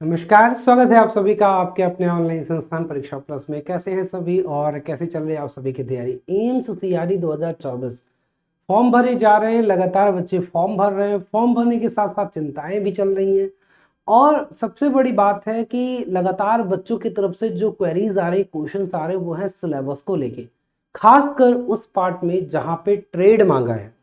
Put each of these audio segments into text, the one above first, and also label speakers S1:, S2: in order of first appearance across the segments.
S1: नमस्कार, स्वागत है आप सभी का आपके अपने ऑनलाइन संस्थान परीक्षा प्लस में। कैसे हैं सभी और कैसे चल रही है आप सभी की तैयारी? एम्स तैयारी 2024 फॉर्म भरे जा रहे हैं, लगातार बच्चे फॉर्म भर रहे हैं। फॉर्म भरने के साथ साथ चिंताएं भी चल रही हैं और सबसे बड़ी बात है कि लगातार बच्चों की तरफ से जो क्वेरीज आ रही, क्वेश्चंस आ रहे हैं, वो है सिलेबस को लेके, खासकर उस पार्ट में जहां पे ट्रेड मांगा है।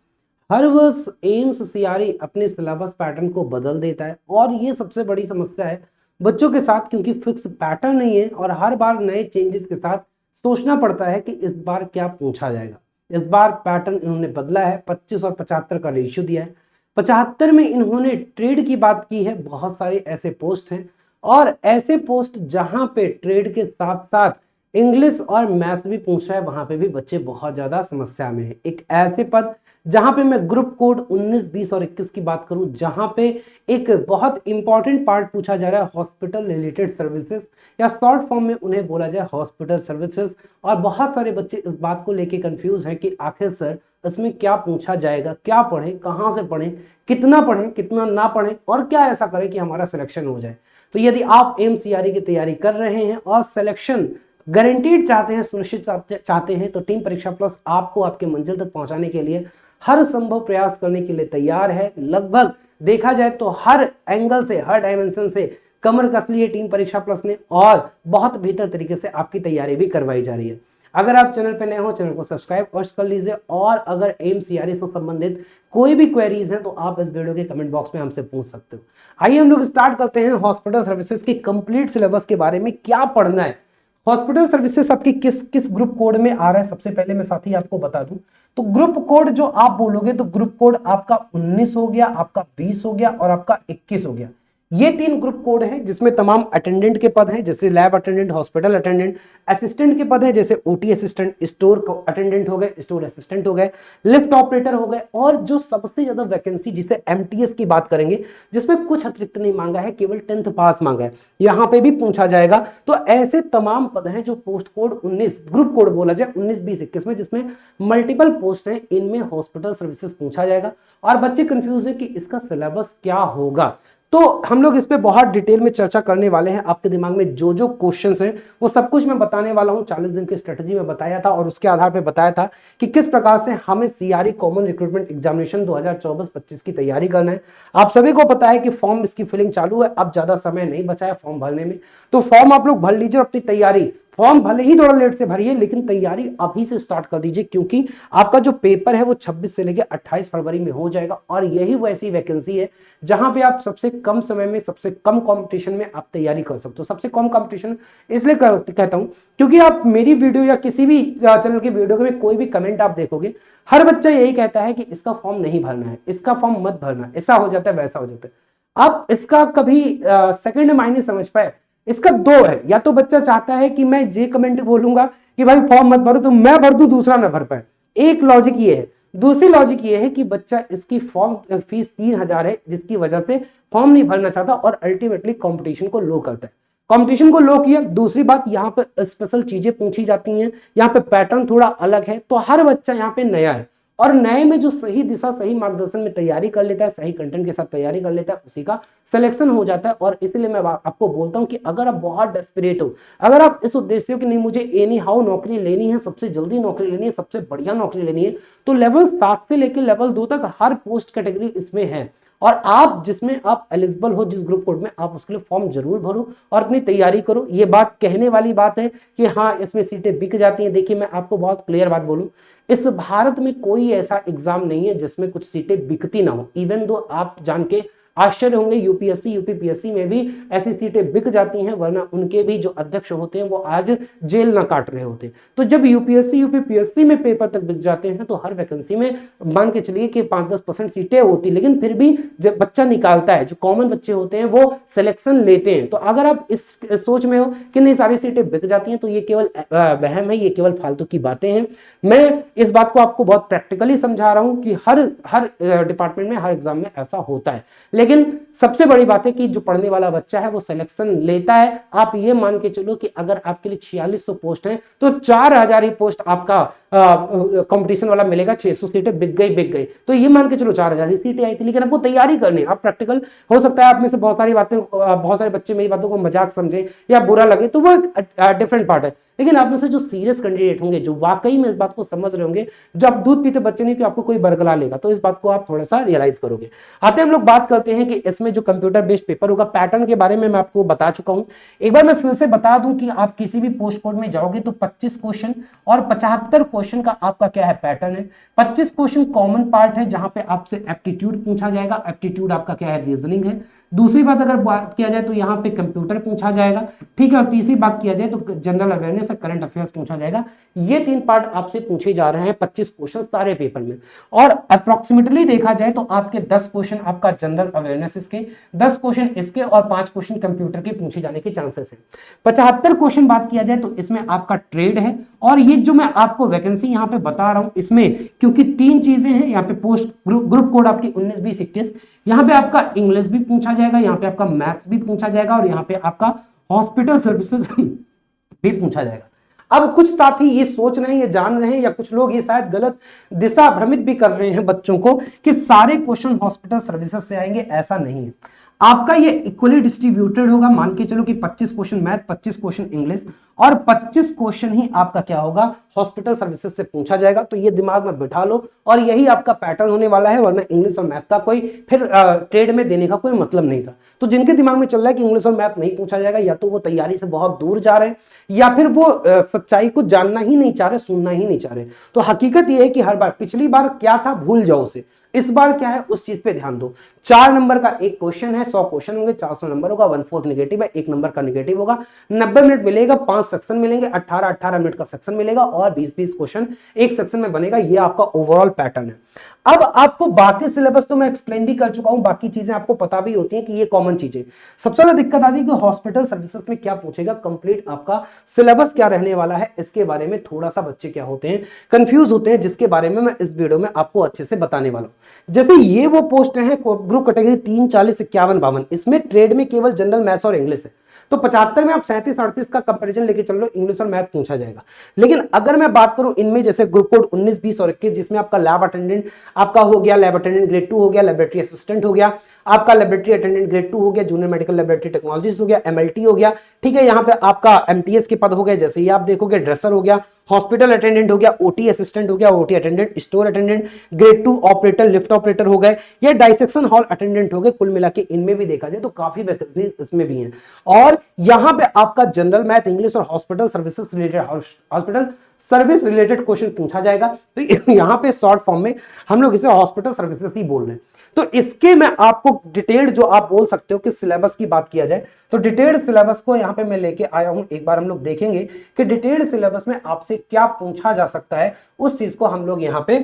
S1: हर वर्ष एम्स सीआरई अपने सिलेबस पैटर्न को बदल देता है और ये सबसे बड़ी समस्या है बच्चों के साथ, क्योंकि फिक्स पैटर्न नहीं है और हर बार नए चेंजेस के साथ सोचना पड़ता है कि इस बार क्या पूछा जाएगा। इस बार पैटर्न इन्होंने बदला है, 25 और 75 का रेशियो दिया है। 75 में इन्होंने ट्रेड की बात की है। बहुत सारे ऐसे पोस्ट हैं और ऐसे पोस्ट जहां पे ट्रेड के साथ साथ इंग्लिश और मैथ्स भी पूछ रहा है, वहां पे भी बच्चे बहुत ज्यादा समस्या में है। एक ऐसे पद जहां पे मैं ग्रुप कोड 19, 20 और 21 की बात करूं, जहां पे एक बहुत इंपॉर्टेंट पार्ट पूछा जा रहा है हॉस्पिटल रिलेटेड सर्विसेज, या शॉर्ट फॉर्म में उन्हें बोला जाए हॉस्पिटल सर्विसेज। और बहुत सारे बच्चे इस बात को लेके कंफ्यूज है कि आखिर सर इसमें क्या पूछा जाएगा, क्या पढ़ें, कहां से पढ़ें, कितना पढ़ें, कितना ना पढ़ें और क्या ऐसा करें कि हमारा सिलेक्शन हो जाए। तो यदि आप एमसीआरई की तैयारी कर रहे हैं और सिलेक्शन गारंटीड चाहते हैं, सुनिश्चित चाहते हैं, तो टीम परीक्षा प्लस आपको आपके मंजिल तक पहुंचाने के लिए हर संभव प्रयास करने के लिए तैयार है। लगभग देखा जाए तो हर एंगल से, हर डायमेंशन से कमर कस ली है टीम परीक्षा प्लस ने और बहुत बेहतर तरीके से आपकी तैयारी भी करवाई जा रही है। अगर आप चैनल पर नए हो, चैनल को सब्सक्राइब और कर लीजिए। और अगर एम सीआरई से संबंधित कोई भी क्वेरीज हैं तो आप इस वीडियो के कमेंट बॉक्स में हमसे पूछ सकते हो। आइए हम लोग स्टार्ट करते हैं हॉस्पिटल सर्विसेज की कंप्लीट सिलेबस के बारे में, क्या पढ़ना है। हॉस्पिटल सर्विसेज आपकी किस किस ग्रुप कोड में आ रहा है, सबसे पहले मैं साथी आपको बता दूं। तो ग्रुप कोड जो आप बोलोगे, तो ग्रुप कोड आपका 19 हो गया, आपका 20 हो गया और आपका 21 हो गया। ये 3 ग्रुप कोड हैं जिसमें तमाम अटेंडेंट के पद हैं, जैसे lab attendant, hospital attendant. Assistant के पद हैं जैसे ओटी असिस्टेंट, स्टोर अटेंडेंट हो गए, स्टोर असिस्टेंट हो गए, लिफ्ट ऑपरेटर हो गए। और जो सबसे ज्यादा वैकेंसी जिसे एमटीएस की बात करेंगे, जिसमें कुछ अतिरिक्त नहीं मांगा है, केवल 10th पास मांगा है, यहां पे भी पूछा जाएगा। तो ऐसे तमाम पद हैं जो पोस्ट कोड 19, ग्रुप कोड बोला जाए 19, 20, 21 में, जिसमें मल्टीपल पोस्ट हैं, इनमें हॉस्पिटल सर्विसेज पूछा जाएगा। और बच्चे कंफ्यूज है कि इसका सिलेबस क्या होगा, तो हम लोग इस पे बहुत डिटेल में चर्चा करने वाले हैं। आपके दिमाग में जो जो क्वेश्चंस हैं वो सब कुछ मैं बताने वाला हूं। 40 दिन की स्ट्रेटजी में बताया था और उसके आधार पे बताया था कि किस प्रकार से हमें सीआरई कॉमन रिक्रूटमेंट एग्जामिनेशन 2024-25 की तैयारी करना है। आप सभी को पता है कि फॉर्म इसकी फिलिंग चालू है, अब ज्यादा समय नहीं बचा है फॉर्म भरने में। तो फॉर्म आप लोग भर लीजिए, अपनी तैयारी, फॉर्म भले ही थोड़ा लेट से भरिए लेकिन तैयारी अभी से स्टार्ट कर दीजिए, क्योंकि आपका जो पेपर है वो 26 से लेकर 28 फरवरी में हो जाएगा। और यही वो ऐसी वैकेंसी है जहां पे आप सबसे कम समय में, सबसे कम कंपटीशन में आप तैयारी कर सकते हो। सबसे कम कंपटीशन इसलिए कहता हूं क्योंकि आप मेरी वीडियो या किसी भी चैनल की वीडियो में कोई भी कमेंट आप देखोगे, हर बच्चा यही कहता है कि इसका फॉर्म नहीं भरना है, इसका फॉर्म मत भरना, ऐसा हो जाता है, वैसा हो जाता है। आप इसका कभी सेकंड मायने समझ पाए? इसका दो है, या तो बच्चा चाहता है कि मैं ये कमेंट बोलूंगा कि भाई फॉर्म मत भरो तो मैं भर दूं, दूसरा ना भर पाए, एक लॉजिक ये है। दूसरी लॉजिक ये है कि बच्चा इसकी फॉर्म फीस 3000 है, जिसकी वजह से फॉर्म नहीं भरना चाहता और अल्टीमेटली कंपटीशन को लो करता है। कंपटीशन को लो किया। दूसरी बात, यहाँ पे स्पेशल चीजें पूछी जाती हैं, यहाँ पे पैटर्न थोड़ा अलग है, तो हर बच्चा यहाँ पे नया है और नए में जो सही दिशा, सही मार्गदर्शन में तैयारी कर लेता है, सही कंटेंट के साथ तैयारी कर लेता है, उसी का सिलेक्शन हो जाता है। और इसलिए मैं आपको बोलता हूं कि अगर आप बहुत डेस्परेट हो, अगर आप इस उद्देश्य हो कि नहीं मुझे एनी हाउ नौकरी लेनी है, सबसे जल्दी नौकरी लेनी है, सबसे बढ़िया नौकरी लेनी है, तो लेवल 7 से लेकर लेवल 2 तक हर पोस्ट कैटेगरी इसमें है। और आप जिसमें आप एलिजिबल हो, जिस ग्रुप कोड में, आप उसके लिए फॉर्म जरूर भरो और अपनी तैयारी करो। ये बात कहने वाली बात है कि हाँ इसमें सीटें बिक जाती हैं। देखिए मैं आपको बहुत क्लियर बात बोलूं, इस भारत में कोई ऐसा एग्जाम नहीं है जिसमें कुछ सीटें बिकती ना हो। इवन दो आप जान के आश्चर्य होंगे, यूपीएससी, यूपीपीएससी में भी ऐसी सीटें बिक जाती हैं, वरना उनके भी जो अध्यक्ष होते हैं वो आज जेल ना काट रहे होते। तो जब यूपीएससी, यूपीपीएससी में पेपर तक बिक जाते हैं तो हर वैकेंसी में मान के चलिए कि 5-10% सीटें होती, लेकिन फिर भी जब बच्चा निकालता है, जो कॉमन बच्चे होते हैं वो सिलेक्शन लेते हैं। तो अगर आप इस सोच में हो कि नहीं सारी सीटें बिक जाती हैं, तो ये केवल वहम है, ये केवल फालतू की बातें हैं। मैं इस बात को आपको बहुत प्रैक्टिकली समझा रहा हूं कि हर हर डिपार्टमेंट में, हर एग्जाम में ऐसा होता है। लेकिन सबसे बड़ी बात है कि जो पढ़ने वाला बच्चा है वो सिलेक्शन लेता है। आप ये मान के चलो कि अगर आपके लिए 4600 पोस्ट हैं तो 4000 ही पोस्ट आपका कंपटीशन वाला मिलेगा, 600 सीटें बिक गई, तो ये मान के चलो 4000 सीटें आई थी, लेकिन आपको तैयारी करनी है। आप प्रैक्टिकल, हो सकता है आप में से बहुत सारी बातें, बहुत सारे बच्चे मेरी बातों को मजाक समझे या बुरा लगे, तो वो डिफरेंट पार्ट है, लेकिन आप में से जो सीरियस कैंडिडेट होंगे, जो वाकई में इस बात को समझ रहे होंगे, जो आप दूध पीते बच्चे नहीं कि आपको कोई बरगला लेगा, तो इस बात को आप थोड़ा सा रियलाइज करोगे। आते हम लोग बात करते हैं कि इसमें जो कंप्यूटर बेस्ड पेपर होगा, पैटर्न के बारे में मैं आपको बता चुका हूं। एक बार मैं फिर से बता दूं कि आप किसी भी पोस्ट कोड में जाओगे तो 25 क्वेश्चन और 75 क्वेश्चन का आपका क्या है, पैटर्न है। 25 क्वेश्चन कॉमन पार्ट है, जहां पे आपसे एप्टीट्यूड पूछा जाएगा, एप्टीट्यूड आपका क्या है, रीजनिंग है। दूसरी बात अगर बात किया जाए तो यहाँ पे कंप्यूटर पूछा जाएगा, ठीक है। और तीसरी बात किया जाए तो जनरल अवेयरनेस और करंट अफेयर्स पूछा जाएगा। ये 3 पार्ट आपसे पूछे जा रहे हैं 25 क्वेश्चन सारे पेपर में। और अप्रोक्सीमेटली देखा जाए तो आपके 10 क्वेश्चन आपका जनरल अवेयरनेस इसके, 10 क्वेश्चन इसके और 5 क्वेश्चन कंप्यूटर के पूछे जाने के चांसेस है। 75 क्वेश्चन बात किया जाए तो इसमें आपका ट्रेड है। और ये जो मैं आपको वैकेंसी यहाँ पे बता रहा हूं, इसमें क्योंकि 3 चीजें हैं, यहाँ पे पोस्ट ग्रुप कोड आपकी 19, 20, 21, यहाँ पे आपका इंग्लिश भी पूछा जाएगा, यहाँ पे आपका मैथ्स भी पूछा जाएगा और यहाँ पे आपका हॉस्पिटल सर्विसेज भी पूछा जाएगा। अब कुछ साथी ये सोच रहे हैं, ये जान रहे हैं, या कुछ लोग ये शायद गलत दिशा भ्रमित भी कर रहे हैं बच्चों को कि सारे क्वेश्चन हॉस्पिटल सर्विसेज से आएंगे, ऐसा नहीं है। आपका ये इक्वली डिस्ट्रीब्यूटेड होगा। मान के चलो कि 25 क्वेश्चन मैथ, 25 क्वेश्चन इंग्लिश और 25 क्वेश्चन ही आपका क्या होगा, हॉस्पिटल सर्विसेज से पूछा जाएगा। तो ये दिमाग में बिठा लो और यही आपका पैटर्न होने वाला है, वरना इंग्लिश और मैथ का कोई फिर ट्रेड में देने का कोई मतलब नहीं था। तो जिनके दिमाग में चल रहा है कि इंग्लिश और मैथ नहीं पूछा जाएगा, या तो वो तैयारी से बहुत दूर जा रहे हैं, या फिर वो सच्चाई को जानना ही नहीं चाह रहे, सुनना ही नहीं चाह रहे। तो हकीकत ये है कि हर बार, पिछली बार क्या था भूल जाओ उसे, इस बार क्या है उस चीज पे ध्यान दो। 4 नंबर का एक क्वेश्चन है, 100 क्वेश्चन होंगे, 400 नंबर होगा, 1/4 नेगेटिव है, 1 नंबर का नेगेटिव होगा, 90 मिनट मिलेगा, 5 सेक्शन मिलेंगे, 18 मिनट का सेक्शन मिलेगा और 20 क्वेश्चन एक सेक्शन में बनेगा। ये आपका ओवरऑल पैटर्न है। अब आपको बाकी सिलेबस तो मैं एक्सप्लेन भी कर चुका हूं, बाकी चीजें आपको पता भी होती हैं कि ये कॉमन चीजें। सबसे ज्यादा दिक्कत आती है कि हॉस्पिटल सर्विसेज में क्या पूछेगा, कंप्लीट आपका सिलेबस क्या रहने वाला है, इसके बारे में थोड़ा सा बच्चे क्या होते हैं, कंफ्यूज होते हैं, जिसके बारे में मैं इस वीडियो में आपको अच्छे से बताने वाला हूं। जैसे ये वो पोस्ट है ग्रुप कैटेगरी 3, 40, 51, 52, इसमें ट्रेड में केवल जनरल मैथ्स और इंग्लिश है। तो 75 में आप 37, 38 का कंपैरिजन लेके चल लो, इंग्लिश और मैथ पूछा जाएगा। लेकिन अगर मैं बात करूं इनमें, जैसे ग्रुप कोड 19, 20 और 21, जिसमें आपका लैब अटेंडेंट आपका हो गया, लैब अटेंडेंट ग्रेड 2 हो गया, लेबोरेटरी असिस्टेंट हो गया, आपका लेबोरेटरी अटेंडेंट ग्रेड 2 हो गया, जूनियर मेडिकल लेबोरेटरी टेक्नोलॉजिस्ट हो गया, एमएलटी हो गया, ठीक है। यहाँ पे आपका एमटीएस के पद हो गए, जैसे ये आप देखोगे, ड्रेसर हो गया, हॉस्पिटल अटेंडेंट हो गया, ओटी असिस्टेंट हो गया, OT attendant, store attendant, grade 2 operator, lift operator हो गए, ये डाइसेक्शन हॉल अटेंडेंट हो गए। कुल मिला के इनमें भी देखा जाए तो काफी वैकेंसी इसमें भी है। और यहां पे आपका जनरल मैथ, इंग्लिश और hospital services related, hospital service related question पूछा जाएगा। तो यहां पे शॉर्ट फॉर्म में हम लोग इसे हॉस्पिटल सर्विसेज ही बोल रहे हैं। तो इसके मैं आपको डिटेल्ड, जो आप बोल सकते हो कि सिलेबस की बात किया जाए, तो डिटेल्ड सिलेबस को यहां पे मैं लेके आया हूं। एक बार हम लोग देखेंगे कि डिटेल्ड सिलेबस में आपसे क्या पूछा जा सकता है, उस चीज को हम लोग यहां पे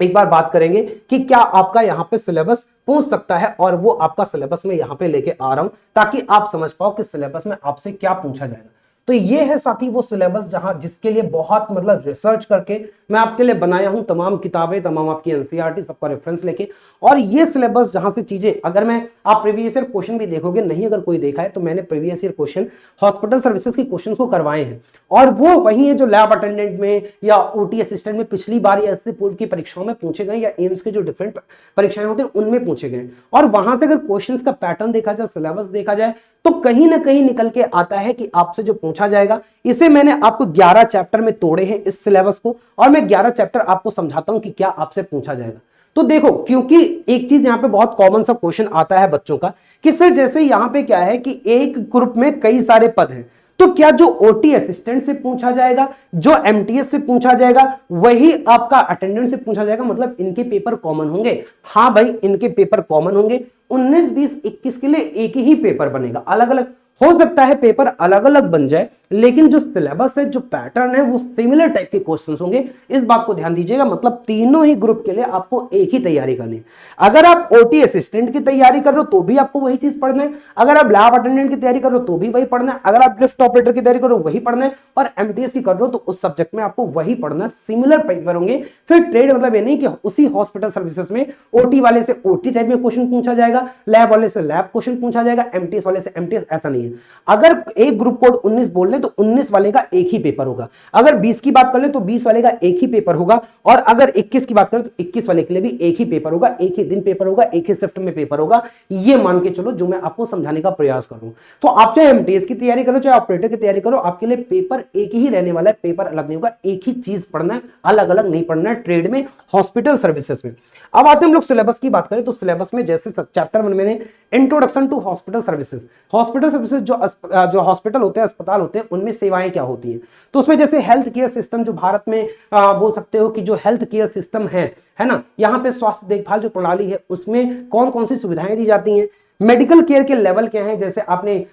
S1: एक बार बात करेंगे कि क्या आपका यहां पे सिलेबस पूछ सकता है, और वो आपका सिलेबस में यहां पे लेके आ रहा हूं ताकि आप समझ पाओ कि सिलेबस में आपसे क्या पूछा जाएगा। तो ये है साथी वो सिलेबस जहां, जिसके लिए बहुत मतलब रिसर्च करके मैं आपके लिए बनाया हूं, तमाम किताबें, तमाम आपकी एनसीईआरटी सबका रेफरेंस लेके। और ये सिलेबस जहां से चीजें, अगर मैं आप प्रीवियस ईयर क्वेश्चन भी देखोगे, नहीं अगर कोई देखा है तो मैंने previous year question hospital services के क्वेश्चन को करवाए हैं, और वो वही है जो लैब अटेंडेंट में या ओटी असिस्टेंट में पिछली बार या इससे पूर्व की परीक्षाओं में पूछे गए, या एम्स के जो डिफरेंट परीक्षाएं होते हैं उनमें पूछे गए। और वहां से अगर क्वेश्चन का पैटर्न देखा जाए, सिलेबस देखा जाए, तो कहीं ना कहीं निकल के आता है कि आपसे जो पूछा जाएगा। इसे मैंने आपको 11 चैप्टर में तोड़े हैं इस सिलेबस को, और मैं 11 चैप्टर आपको समझाता हूं कि क्या आपसे पूछा जाएगा। तो देखो, क्योंकि एक चीज यहां पे बहुत कॉमन सा क्वेश्चन आता है बच्चों का कि सर जैसे यहां पे क्या है कि एक ग्रुप में कई सारे पद हैं, तो क्या जो ओटी असिस्टेंट से पूछा जाएगा, जो एमटीएस से पूछा जाएगा, वही आपका अटेंडेंट से पूछा जाएगा, मतलब इनके पेपर कॉमन होंगे? हाँ भाई, इनके पेपर कॉमन होंगे। 19, 20, 21 के लिए एक ही पेपर बनेगा। अलग अलग हो सकता है पेपर अलग अलग बन जाए, लेकिन जो सिलेबस है, जो पैटर्न है, वो सिमिलर टाइप के क्वेश्चंस होंगे। इस बात को ध्यान दीजिएगा। मतलब तीनों ही ग्रुप के लिए आपको एक ही तैयारी करनी है। अगर आप ओटी असिस्टेंट की तैयारी कर रहे हो तो भी आपको वही चीज पढ़ना है, अगर आप लैब अटेंडेंट की तैयारी कर रहे हो तो भी वही पढ़ना है, अगर आप लिफ्ट ऑपरेटर की तैयारी कर रहे हो वही पढ़ना है, और एमटीएस की कर रहे हो तो उस सब्जेक्ट में आपको वही पढ़ना है। सिमिलर पेपर होंगे। फिर ट्रेड मतलब ये नहीं कि उसी हॉस्पिटल सर्विसेज में ओटी वाले से ओटी टाइप में क्वेश्चन पूछा जाएगा, लैब वाले से लैब क्वेश्चन पूछा जाएगा, एमटीएस वाले से एमटीएस, ऐसा नहीं है। है। अगर एक ग्रुप कोड 19 बोल ले तो 19 वाले का एक ही पेपर होगा, अगर 20 की बात कर ले तो 20 वाले का एक ही पेपर होगा, और अगर 21 की बात करें तो 21 वाले के लिए भी एक ही पेपर होगा, एक ही दिन पेपर होगा, एक ही शिफ्ट में पेपर होगा। ये मान के चलो जो मैं आपको समझाने का प्रयास करूं। तो आप चाहे एमटीएस की तैयारी करो चाहे ऑपरेटर की तैयारी करो, आपके लिए पेपर एक ही रहने वाला है, पेपर अलग नहीं होगा, एक ही चीज पढ़ना है, अलग अलग नहीं पढ़ना है। ट्रेड में, हॉस्पिटल सर्विसेज में। अब आते हैं हम लोग सिलेबस की बात करें तो सिलेबस में जैसे चैप्टर 1 में introduction to hospital services, hospital services जो हॉस्पिटल होते हैं, अस्पताल होते हैं, उनमें सेवाएं क्या होती हैं। तो उसमें जैसे हेल्थ केयर सिस्टम जो भारत में बोल सकते हो कि जो हेल्थ केयर सिस्टम है ना, यहाँ पे स्वास्थ्य देखभाल जो प्रणाली है उसमें कौन कौन सी सुविधाएं दी जाती हैं। मेडिकल केयर के लेवल क्या है, जैसे आपने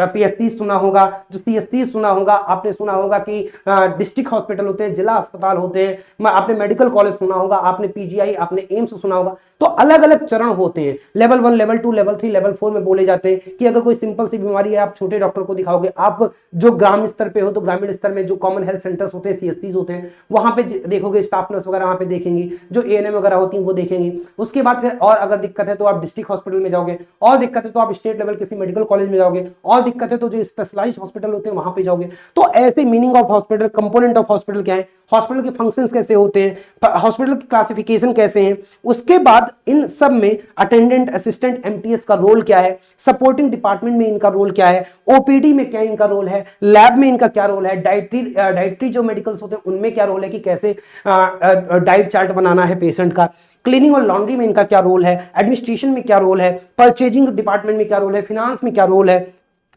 S1: पीएससी सुना होगा, जो सीएससी सुना होगा, आपने सुना होगा कि डिस्ट्रिक्ट हॉस्पिटल होते हैं, जिला अस्पताल होते हैं, आपने मेडिकल कॉलेज सुना होगा, आपने पीजीआई, आपने एम्स सुना होगा। तो अलग अलग चरण होते हैं, लेवल 1, लेवल 2, लेवल 3, लेवल 4 में बोले जाते हैं कि अगर कोई सिंपल सी बीमारी है आप छोटे डॉक्टर को दिखाओगे, आप जो ग्रामीण स्तर पे हो तो ग्रामीण स्तर में जो कॉमन हेल्थ सेंटर्स होते हैं, सीएससी होते हैं, वहां पे देखोगे स्टाफ नर्स वगैरह वहां पे देखेंगी, जो एएनएम वगैरह होती है वो देखेंगी। उसके बाद फिर और अगर दिक्कत है तो आप डिस्ट्रिक्ट हॉस्पिटल में जाओगे, और दिक्कत है तो आप स्टेट लेवल किसी मेडिकल कॉलेज में जाओगे, और दिक्कत है तो जो स्पेशलाइज्ड हॉस्पिटल होते हैं वहां पे जाओगे। तो ऐसे meaning of hospital, component of hospital क्या है, हॉस्पिटल के फंक्शंस कैसे होते हैं, हॉस्पिटल की क्लासिफिकेशन कैसे हैं। उसके बाद इन सब में अटेंडेंट, असिस्टेंट, एमटीएस का रोल क्या है, सपोर्टिंग डिपार्टमेंट में इनका रोल क्या है, ओपीडी में क्या इनका रोल है, लैब में इनका क्या रोल है, डाइटरी जो मेडिकल्स होते हैं उनमें क्या रोल है कि कैसे डाइट चार्ट बनाना है पेशेंट का, क्लीनिंग और लॉन्ड्री में इनका क्या रोल है, एडमिनिस्ट्रेशन में क्या रोल है, परचेजिंग डिपार्टमेंट में क्या रोल है, फिनांस में क्या रोल है,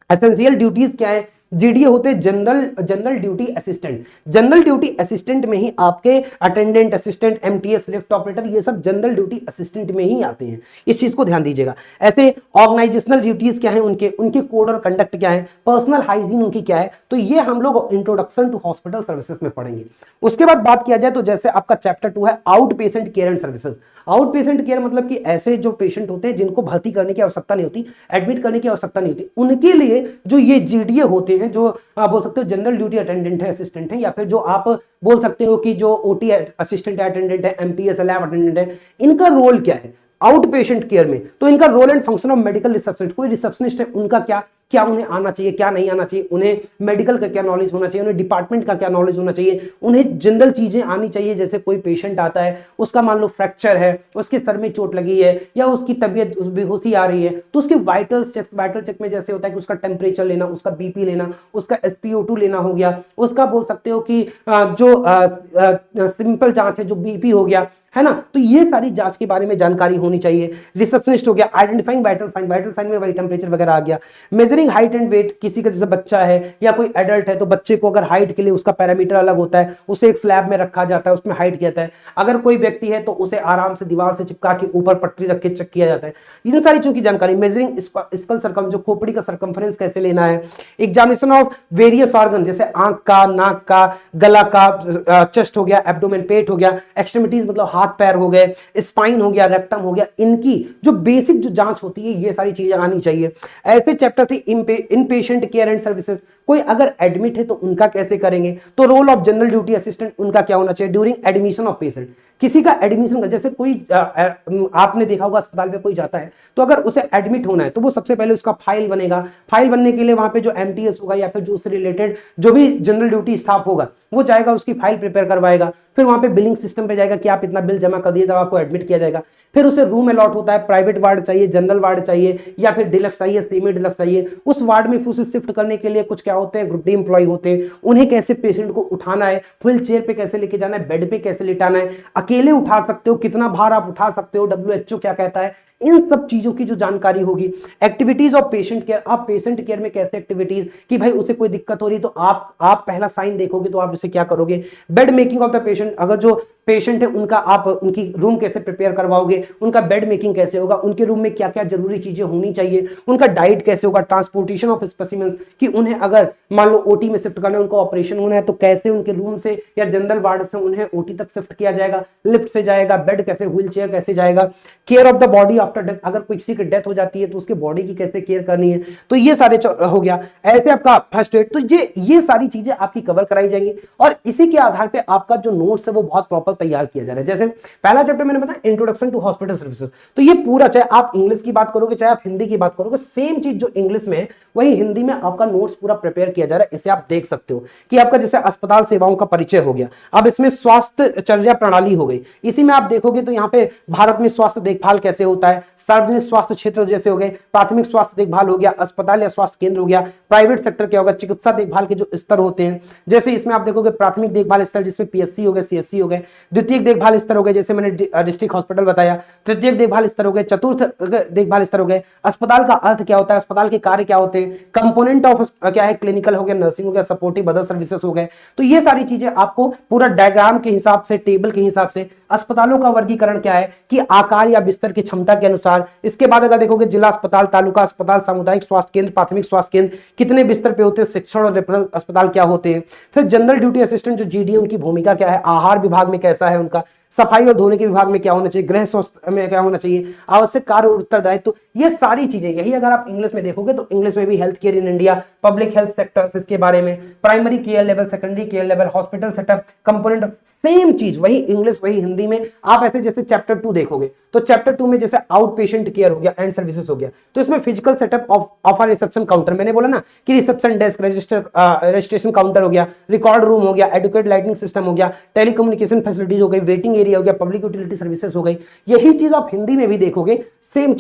S1: एसेंशियल ड्यूटीज क्या है। जीडीए होते हैं general duty assistant, general duty assistant में ही आपके attendant, assistant, MTS, lift operator, ये सब जनरल ड्यूटी असिस्टेंट में ही आते हैं। इस चीज को ध्यान दीजिएगा। ऐसे ऑर्गेनाइजेशनल ड्यूटीज क्या है, उनके कोड और कंडक्ट क्या है, पर्सनल हाइजीन उनकी क्या है, तो ये हम लोग इंट्रोडक्शन टू हॉस्पिटल सर्विसेज में पढ़ेंगे। उसके बाद बात किया जाए तो जैसे आपका चैप्टर 2 है out patient care and services. Out patient care मतलब कि ऐसे जो पेशेंट होते हैं जिनको भर्ती करने की आवश्यकता नहीं होती, एडमिट करने की आवश्यकता नहीं होती, उनके लिए जो ये जीडीए होते हैं, जो आप बोल सकते हो जनरल ड्यूटी अटेंडेंट है, असिस्टेंट है, या फिर जो आप बोल सकते हो कि जो ओटी असिस्टेंट है, अटेंडेंट है, एमटीएस लैब अटेंडेंट है, इनका रोल क्या है आउट पेशेंट केयर में। तो इनका role and function of medical receptionist, कोई रिसेप्शनिस्ट है उनका क्या क्या उन्हें आना चाहिए, क्या नहीं आना चाहिए, उन्हें मेडिकल का क्या नॉलेज होना चाहिए, उन्हें डिपार्टमेंट का क्या नॉलेज होना चाहिए, उन्हें जनरल चीजें आनी चाहिए। जैसे कोई पेशेंट आता है, उसका मान लो फ्रैक्चर है, उसके सर में चोट लगी है, या उसकी तबीयत बेहोशी आ रही है, तो उसके वाइटल चेक में जैसे होता है कि उसका टेम्परेचर लेना, उसका बीपी लेना, उसका SpO2 लेना हो गया, उसका बोल सकते हो कि जो सिंपल जांच है, जो बीपी हो गया, है ना, तो ये सारी जांच के बारे में जानकारी होनी चाहिए। रिसेप्शनिस्ट हो गया, identifying vital sign, vital sign में वही टेम्परेचर वगैरह आ गया। मेजरिंग हाइट एंड वेट, किसी का जैसे बच्चा है या कोई एडल्ट है तो बच्चे को अगर हाइट के लिए उसका पैरामीटर अलग होता है, उसे एक स्लैब में रखा जाता है, उसमें हाइट किया जाता है। अगर कोई व्यक्ति है तो उसे आराम से दीवार से चिपका के ऊपर पट्टी रख के चेक किया जाता है। इन सारी चीजों की जानकारी। मेजरिंग स्कल सर्कम, जो खोपड़ी का सर्कमफ्रेंस कैसे लेना है। एग्जामिनेशन ऑफ वेरियस ऑर्गन, जैसे आंख का, नाक का, गला का, चेस्ट हो गया, एब्डोमेन पेट हो गया, एक्सट्रीमिटीज मतलब हाथ पैर हो गए, स्पाइन हो गया, रेक्टम हो गया, इनकी जो बेसिक जो जांच होती है ये सारी चीजें आनी चाहिए। ऐसे चैप्टर थे in patient care and services, कोई अगर एडमिट है तो उनका कैसे करेंगे, तो role of general duty assistant उनका क्या होना चाहिए ड्यूरिंग एडमिशन ऑफ पेशेंट। किसी का एडमिशन का, जैसे कोई आपने देखा होगा अस्पताल में कोई जाता है तो अगर उसे एडमिट होना है तो वो सबसे पहले उसका फाइल बनेगा। फाइल बनने के लिए वहां पे जो एमटीएस होगा या फिर जो उससे रिलेटेड जो भी जनरल ड्यूटी स्टाफ होगा वो जाएगा, उसकी फाइल प्रिपेयर करवाएगा, फिर वहां पे बिलिंग सिस्टम पे जाएगा कि आप इतना बिल जमा कर दिए तब आपको एडमिट किया जाएगा। फिर उसे रूम अलॉट होता है, प्राइवेट वार्ड चाहिए, जनरल वार्ड चाहिए, या फिर डिलक्स चाहिए, सेमी डिलक्स चाहिए। उस वार्ड में फिर उसे शिफ्ट करने के लिए कुछ क्या होते हैं, ग्रुप डी एम्प्लॉय होते हैं, उन्हें कैसे पेशेंट को उठाना है, व्हील चेयर पे कैसे लेके जाना है, बेड पे कैसे लिटाना है, अकेले उठा सकते हो, कितना भार आप उठा सकते हो, WHO क्या कहता है, इन सब चीजों की जो जानकारी होगी। एक्टिविटीज ऑफ पेशेंट केयर, आप पेशेंट केयर में कैसे एक्टिविटीज कि भाई उसे कोई दिक्कत हो रही तो आप पहला साइन देखोगे तो आप उसे क्या करोगे। Bed making of the patient, अगर जो पेशेंट है उनका आप उनकी रूम कैसे प्रिपेयर करवाओगे, उनका बेड मेकिंग कैसे होगा, उनके रूम में क्या क्या जरूरी चीजें होनी चाहिए, उनका डाइट कैसे होगा, ट्रांसपोर्टेशन ऑफ स्पेसिमेंस कि उन्हें अगर मान लो ओटी में शिफ्ट करना है, उनका ऑपरेशन होना है तो कैसे उनके रूम से या जनरल वार्ड से उन्हें ओटी तक शिफ्ट किया जाएगा, लिफ्ट से जाएगा, बेड कैसे, व्हील चेयर कैसे जाएगा। Care of the body after death, अगर किसी की डेथ हो जाती है तो उसके बॉडी की कैसे केयर करनी है, तो ये सारे हो गया। ऐसे आपका फर्स्ट एड, तो ये सारी चीजें आपकी कवर कराई जाएंगी और इसी के आधार पे आपका जो नोट्स है वो बहुत प्रॉपर आपको तैयार किया जा रहा है। जैसे पहला चैप्टर मैंने बताया इंट्रोडक्शन टू हॉस्पिटल सर्विसेज, तो ये पूरा, चाहे आप इंग्लिश की बात करोगे चाहे आप हिंदी की बात करोगे, सेम चीज जो इंग्लिश में है वही हिंदी में आपका नोट्स पूरा प्रिपेयर किया जा रहा है। इसे आप देख सकते हो कि आपका जैसे अस्पताल सेवाओं का परिचय हो गया, अब इसमें स्वास्थ्य चर्या प्रणाली हो गई, इसी में आप देखोगे तो यहाँ पे भारत में स्वास्थ्य देखभाल कैसे होता है, सार्वजनिक स्वास्थ्य क्षेत्र जैसे हो गए, प्राथमिक स्वास्थ्य देखभाल हो गया, अस्पताल या स्वास्थ्य केंद्र हो गया, प्राइवेट सेक्टर क्या होगा, चिकित्सा देखभाल के जो स्तर होते हैं, जैसे इसमें आप देखोगे प्राथमिक देखभाल स्तर जिसमें पीएससी हो गए, सीएससी हो गए, द्वितीय देखभाल स्तर हो गए जैसे मैंने डिस्ट्रिक्ट हॉस्पिटल बताया, तृतीय देखभाल स्तर हो गए, चतुर्थ देखभाल स्तर हो गए, अस्पताल का अर्थ क्या होता है, अस्पताल के कार्य क्या होते हैं, कंपोनेंट ऑफ क्या है, क्लिनिकल हो गया, नर्सिंग हो गया, सपोर्टिव अदर सर्विसेज हो गए। तो ये सारी चीजें आपको पूरा डायग्राम के हिसाब से, टेबल के हिसाब से, अस्पतालों का वर्गीकरण क्या है कि आकार या बिस्तर की क्षमता के अनुसार, इसके बाद अगर देखोगे जिला अस्पताल, तालुका अस्पताल, सामुदायिक स्वास्थ्य केंद्र, प्राथमिक स्वास्थ्य केंद्र कितने बिस्तर पे होते हैं, शिक्षण और रेफरल अस्पताल क्या होते हैं, फिर जनरल ड्यूटी असिस्टेंट जो जीडी उनकी भूमिका क्या है, आहार विभाग में कैसा है उनका, सफाई और धोने के विभाग में क्या होना चाहिए, गृह स्वास्थ्य में क्या होना चाहिए, आवश्यक कार्य और उत्तरदायित्व, तो ये सारी चीजें, यही अगर आप इंग्लिश में देखोगे तो इंग्लिश में भी health care in India, public health sectors, इसके बारे में primary care level, secondary care level, hospital setup, component, same चीज वही इंग्लिश वही हिंदी में। आप ऐसे जैसे चैप्टर 2 देखोगे तो चैप्टर 2 में जैसे आउट पेशेंट केयर हो गया, एंड सर्विसेज हो गया, तो इसमें physical setup of a reception counter, मैंने बोला ना कि रिसेप्शन डेस्क, रजिस्ट्रेशन काउंटर हो गया, रिकॉर्ड रूम हो गया, एडुकेट लाइटिंग सिस्टम हो गया, टेलीकम्युनिकेशन फैसिलिटीज हो गई, वेटिंग एरिया हो गया, पब्लिक यूटिलिटी सर्विसेज हो गई। यही चीज आप हिंदी में भी देखोगे, सेम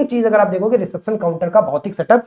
S1: चीज अगर आप देखोगे रिसेप्शन काउंटर का भौतिक सेटअप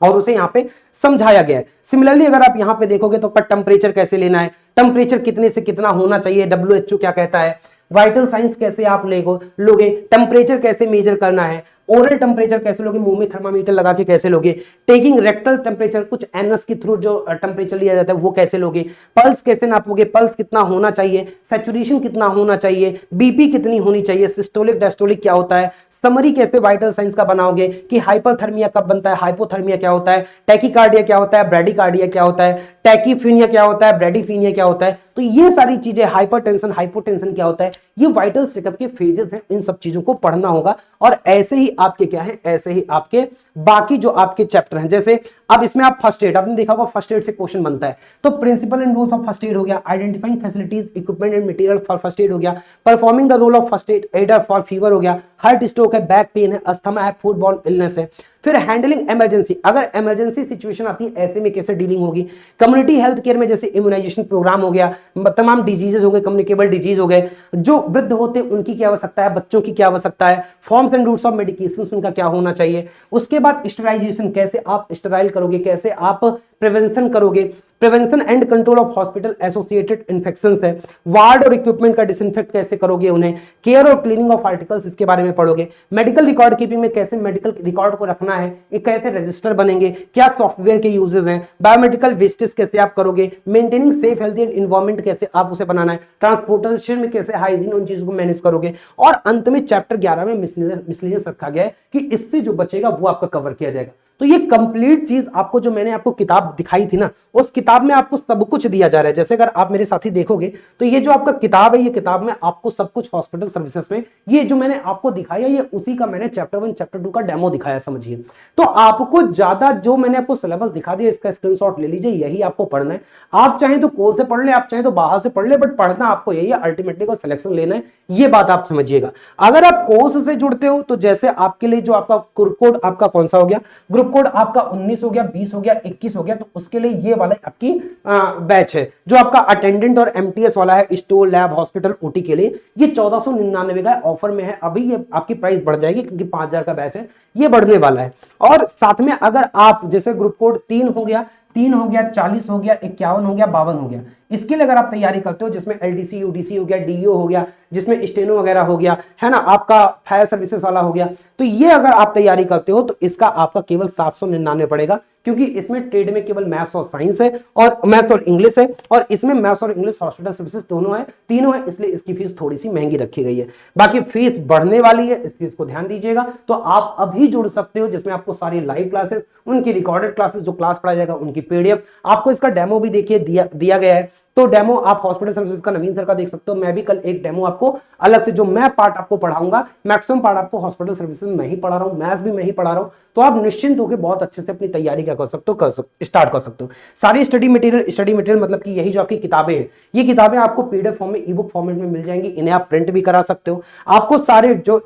S1: और उसे यहाँ पे समझाया गया है। सिमिलरली अगर आप यहाँ पे देखोगे तो टेम्परेचर कैसे लेना है, टेम्परेचर कितने से कितना होना चाहिए, WHO क्या कहता है, वाइटल साइंस कैसे आप लोगे, टेम्परेचर कैसे मेजर करना है, ओरल टेम्परेचर कैसे लोगे, मुंह में थर्मामीटर लगा के कैसे लोगे, टेकिंग रेक्टल टेम्परेचर, कुछ एनएस के थ्रू जो टेम्परेचर लिया जाता है वो कैसे लोगे, पल्स कैसे नापोगे, पल्स कितना होना चाहिए, सैचुरेशन कितना होना चाहिए, बीपी कितनी होनी चाहिए, सिस्टोलिक डायस्टोलिक क्या होता है, समरी कैसे वाइटल साइंस का बनाओगे कि हाइपरथर्मिया कब बनता है, हाइपोथर्मिया क्या होता है, टैकीकार्डिया क्या होता है, ब्रेडिकार्डिया क्या होता है, टैकीफीनिया क्या होता है, ब्रेडिफीनिया क्या होता है, तो ये सारी चीजें, हाइपरटेंशन, हाइपोटेंशन क्या होता है, ये वाइटल चेकअप के फेजेस हैं, इन सब चीजों को पढ़ना होगा। और ऐसे ही आपके क्या है, ऐसे ही आपके बाकी जो आपके चैप्टर हैं, जैसे अब इसमें आप फर्स्ट एड, आपने देखा होगा फर्स्ट एड से क्वेश्चन बनता है, तो principle and rules of first aid हो गया, identifying facilities, equipment and material for first aid हो गया, performing the role of first aider for fever हो गया, हार्ट स्ट्रोक है, बैक पेन है, अस्थमा है, फूड बॉर्न इलनेस है, फिर हैंडलिंग इमरजेंसी, अगर इमरजेंसी सिचुएशन आती है ऐसे में कैसे डीलिंग होगी, कम्युनिटी हेल्थ केयर में जैसे इम्यूनाइजेशन प्रोग्राम हो गया, तमाम डिजीजेस हो गए, कम्युनिकेबल डिजीज हो गए, जो वृद्ध होते हैं उनकी क्या आवश्यकता है, बच्चों की क्या आवश्यकता है, forms and routes of medication उनका क्या होना चाहिए, उसके बाद स्टेराइजेशन, कैसे आप स्टेराइल करोगे, कैसे आप प्रिवेंशन करोगे, prevention and control of hospital associated infections है, वार्ड और इक्विपमेंट का डिसइंफेक्ट कैसे करोगे उन्हें, केयर और क्लीनिंग ऑफ आर्टिकल्स इसके बारे में पढ़ोगे, मेडिकल रिकॉर्ड कीपिंग में कैसे मेडिकल रिकॉर्ड को रखना है, ये कैसे रजिस्टर बनेंगे, क्या सॉफ्टवेयर के यूजेस हैं, बायोमेडिकल वेस्टेज कैसे आप करोगे, मेंटेनिंग सेफ हेल्थी एनवायरमेंट कैसे आप उसे बनाना है, ट्रांसपोर्टेशन में कैसे हाइजीन उन चीजों को मैनेज करोगे, और अंत में चैप्टर 11 में मिसलेनियस रखा गया है कि इससे जो बचेगा वो आपका कवर किया जाएगा। तो ये कंप्लीट चीज आपको जो मैंने आपको किताब दिखाई थी ना, उस किताब में आपको सब कुछ दिया जा रहा है। जैसे अगर आप मेरे साथी देखोगे तो ये जो आपका किताब है, ये किताब में आपको सब कुछ हॉस्पिटल सर्विसेज में, ये जो मैंने आपको दिखाया ये उसी का मैंने चैप्टर 1 चैप्टर 2 का डेमो दिखाया, समझिए। तो आपको ज्यादा जो मैंने आपको सिलेबस दिखा दिया इसका स्क्रीनशॉट ले लीजिए, यही आपको पढ़ना है। आप चाहें तो कोर्स से पढ़ ले, आप चाहें तो बाहर से पढ़ ले, बट पढ़ना आपको यही है, अल्टीमेटली का सिलेक्शन लेना है, ये बात आप समझिएगा। अगर आप कोर्स से जुड़ते हो तो जैसे आपके लिए जो आपका ग्रुप कोड आपका कौन सा हो गया, ग्रुप कोड आपका 19 हो गया, 20 हो गया, 21 हो गया, तो उसके लिए ये वाला आपकी बैच है जो आपका अटेंडेंट और एमटीएस वाला है, स्टोर लैब हॉस्पिटल ओटी के लिए, ये 1499 का ऑफर में है। अभी ये आपकी प्राइस बढ़ जाएगी क्योंकि 5000 का बैच है, ये बढ़ने वाला है। और साथ में अगर आप जैसे ग्रुप कोड 3 हो गया, 40 हो गया, 51 हो गया, 52 हो गया, इसके लिए अगर आप तैयारी करते हो जिसमें एलडीसी यूडीसी हो गया, डीओ हो गया, जिसमें स्टेनो वगैरह हो गया, है ना, आपका फायर सर्विसेज वाला हो गया, तो ये अगर आप तैयारी करते हो तो इसका आपका केवल 799 पड़ेगा, क्योंकि इसमें ट्रेड में केवल मैथ्स और साइंस है, और मैथ्स और इंग्लिश है, और इसमें मैथ्स और इंग्लिश हॉस्पिटल सर्विसेज दोनों है, तीनों है, इसलिए इसकी फीस थोड़ी सी महंगी रखी गई है। बाकी फीस बढ़ने वाली है, इस चीज को ध्यान दीजिएगा। तो आप अभी जुड़ सकते हो, जिसमें आपको सारी लाइव क्लासेस, उनकी रिकॉर्डेड क्लासेस, जो क्लास पढ़ाया जाएगा उनकी पीडीएफ, आपको इसका डेमो भी देखिए दिया गया है। तो डेमो आप हॉस्पिटल सर्विसेज का नवीन सर का देख सकते हो। मैं भी कल एक डेमो आपको अलग से, जो मैं पार्ट आपको पढ़ाऊंगा, मैक्सिमम पार्ट आपको हॉस्पिटल सर्विसेज में ही पढ़ा रहा हूं, मैथ्स भी मैं ही पढ़ा रहा हूं, तो आप निश्चिंत होकर बहुत अच्छे से अपनी तैयारी क्या कर सकते हो, स्टार्ट कर सकते हो। सारी स्टडी मटेरियल मतलब कि यही जो आपकी किताबें हैं, ये किताबें आपको पीडीएफ फॉर्म में, ई बुक फॉर्मेट में मिल जाएंगी। इन्हें आप प्रिंट भी करा सकते हो। आपको सारे जो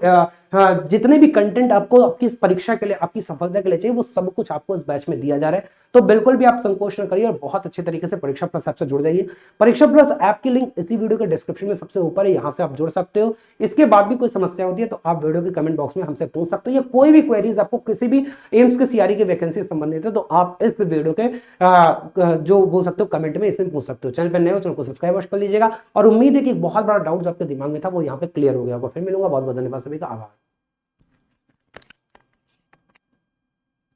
S1: जितने भी कंटेंट आपको आपकी परीक्षा के लिए, आपकी सफलता के लिए चाहिए, वो सब कुछ आपको इस बैच में दिया जा रहा है। तो बिल्कुल भी आप संकोच न करिए और बहुत अच्छे तरीके से परीक्षा प्लस ऐप से जुड़ जाइए। परीक्षा प्लस ऐप की लिंक इसी वीडियो के डिस्क्रिप्शन में सबसे ऊपर है, यहां से आप जुड़ सकते हो। इसके बाद भी कोई समस्या होती है तो आप वीडियो के कमेंट बॉक्स में हमसे पूछ सकते हो, या कोई भी क्वेरीज आपको किसी भी एम्स के सीआरई के वैकेंसी से संबंधित है तो आप इस वीडियो के जो बोल सकते हो कमेंट में इसमें पूछ सकते हो। चैनल पर नए हो, चैनल को सब्सक्राइब कर लीजिएगा। और उम्मीद है कि बहुत बड़ा डाउट जो आपके दिमाग में था वो यहाँ पे क्लियर हो गया होगा। फिर मिलूंगा, बहुत बहुत धन्यवाद सभी का, आभार।